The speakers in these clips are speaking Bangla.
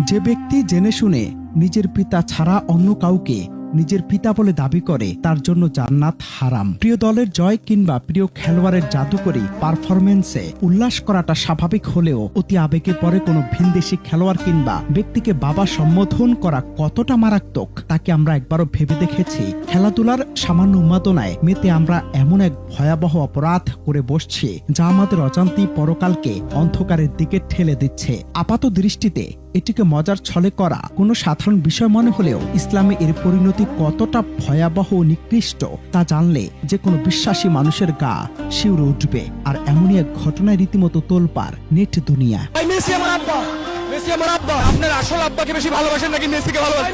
যে ব্যক্তি জেনে শুনে নিজের পিতা ছাড়া অন্য কাউকে নিজের পিতা বলে দাবি করে তার জন্য জান্নাত হারাম। প্রিয় দলের জয় কিংবা প্রিয় খেলোয়াড়ের জাদুকরী পারফরমেন্সে উল্লাস করাটা স্বাভাবিক হলেও অতি আবেগে পরে কোনো ভিনদেশি খেলোয়াড় কিংবা ব্যক্তিকে বাবা সম্বোধন করা কতটা মারাত্মক তাকে আমরা একবারও ভেবে দেখেছি। খেলাধুলার সামান্য উন্মাদনায় মেতে আমরা এমন এক ভয়াবহ অপরাধ করে বসছি যা আমাদের অজান্তেই পরকালকে অন্ধকারের দিকে ঠেলে দিচ্ছে। আপাত দৃষ্টিতে এটিকে মজার ছলে করা কোনো সাধারণ বিষয় মনে হলেও ইসলামে এর পরিণতি কতটা ভয়াবহ ও নিকৃষ্ট তা জানলে যে কোনো বিশ্বাসী মানুষের গা শিউরে উঠবে। আর এমনই এক ঘটনায় রীতিমতো তোলপাড় নেট দুনিয়া। আপনার আসল আব্বাকে বেশি ভালোবাসেন নাকি মেসিকে ভালোবাসেন?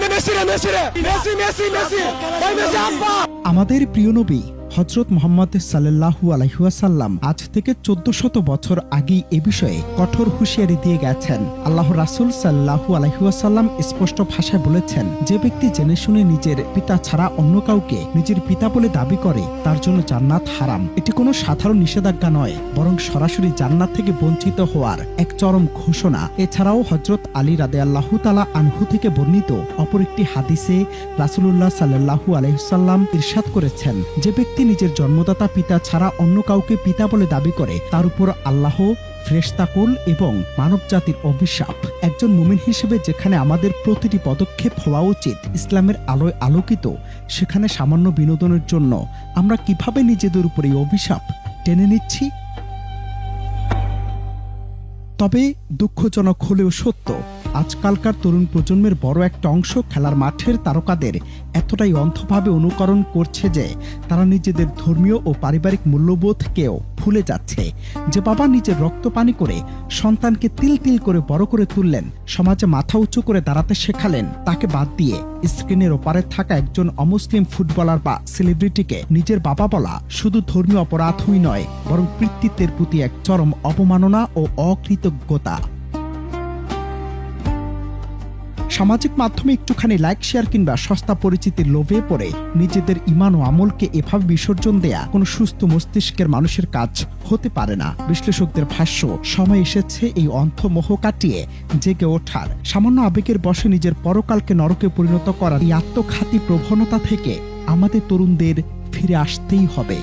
আমাদের প্রিয় নবী হযরত মুহাম্মদ সাল্লাল্লাহু আলাইহি ওয়াসাল্লাম আজ থেকে 1400 বছর আগেই এ বিষয়ে কঠোর হুঁশিয়ারি দিয়ে গেছেন। আল্লাহর রাসূল সাল্লাল্লাহু আলাইহি ওয়াসাল্লাম স্পষ্ট ভাষায় বলেছেন, যে ব্যক্তি জেনে শুনে নিজের পিতা ছাড়া অন্য কাউকে নিজের পিতা বলে দাবি করে তার জন্য জান্নাত হারাম। এটি কোনো সাধারণ নিষেধাজ্ঞা নয়, বরং সরাসরি জান্নাত থেকে বঞ্চিত হওয়ার এক চরম ঘোষণা। এছাড়াও হযরত আলী রাদিয়াল্লাহু তাআলা আনহু থেকে বর্ণিত অপর একটি হাদিসে রাসূলুল্লাহ সাল্লাল্লাহু আলাইহি ওয়াসাল্লাম ইরশাদ করেছেন, যে ব্যক্তি নিজের জন্মদাতা পিতা ছাড়া অন্য কাউকে পিতা বলে দাবি করে তার উপর আল্লাহ, ফেরেশতাকুল এবং মানব জাতির অভিশাপ। একজন মুমিন হিসেবে যেখানে আমাদের প্রতিটি পদক্ষেপ হওয়া উচিত ইসলামের আলোয় আলোকিত, সেখানে সামান্য বিনোদনের জন্য আমরা কিভাবে নিজেদের উপর এই অভিশাপ টেনে নিচ্ছি। তবে দুঃখজনক হলেও সত্য, আজকালকার তরুণ প্রজন্মের বড় একটা অংশ খেলার মাঠের তারকাদের এতটাই অন্ধভাবে অনুকরণ করছে যে তারা নিজেদের ধর্মীয় ও পারিবারিক মূল্যবোধকেও ভুলে যাচ্ছে। যে বাবা নিজের রক্ত পানি করে সন্তানকে তিল তিল করে বড় করে তুললেন, সমাজে মাথা উঁচু করে দাঁড়াতে শেখালেন, তাকে বাদ দিয়ে স্ক্রিনের ওপারে থাকা একজন অমুসলিম ফুটবলার বা সেলিব্রিটিকে নিজের বাবা বলা শুধু ধর্মীয় অপরাধই নয়, বরং পিতৃত্বের প্রতি এক চরম অবমাননা ও অকৃতজ্ঞতা। সামাজিক মাধ্যমে একটুখানি লাইক, শেয়ার কিংবা সস্তা পরিচিতির লোভে পড়ে নিজেদের ঈমান ও আমলকে এভাবে বিসর্জন দেয়া কোনো সুস্থ মস্তিষ্কের মানুষের কাজ হতে পারে না। বিশ্লেষকদের ভাষ্য, সময় এসেছে এই অন্ধমোহ কাটিয়ে জেগে ওঠার। সামান্য আবেগের বশে নিজের পরকালকে নরকে পরিণত করার এই আত্মঘাতী প্রবণতা থেকে আমাদের তরুণদের ফিরে আসতেই হবে।